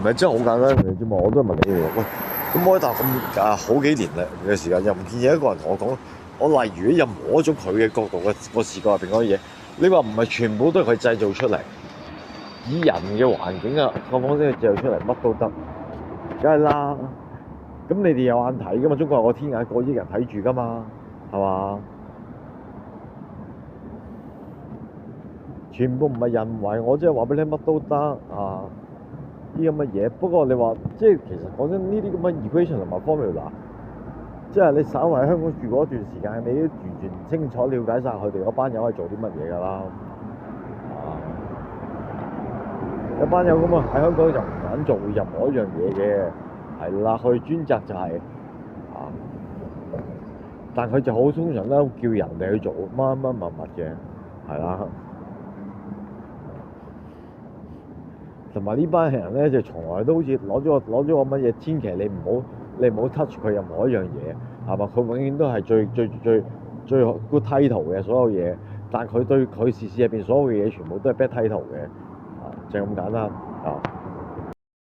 唔係真係好簡單嘅啫嘛，我都係問你哋，喂，咁我喺大咁好幾年嘅時間，又唔見有一個人同我講，我例如又摸咗佢嘅角度我視覺入邊嗰啲嘢，你話唔係全部都係佢製造出嚟，以人嘅環境啊個方式去製造出嚟，乜都得，梗係啦。咁你哋有眼睇噶嘛？中國有個天眼，過億人睇住噶嘛，係嘛？全部唔係人為，我即係話俾你乜都得啊！啲咁嘅嘢，不過你話即係其實講真，呢啲咁嘅 equation 同埋 formula，即係你稍為喺香港住嗰段時間，你都完全清楚了解晒佢哋嗰班友係做啲乜嘢㗎啦。有班友咁啊喺香港就唔肯做任何一樣嘢嘅，係啦，佢專責就係、但佢就好通常都叫人哋去做乜乜物物嘅，係啦。同埋呢班人咧，就從來都好似攞咗個乜嘢，千祈你唔好 touch 佢任何一樣嘢，係嘛？佢永遠都係最 good title 嘅所有嘢，但佢對佢事入邊所有嘅嘢全部都係 bad title 嘅，就係咁簡單啊！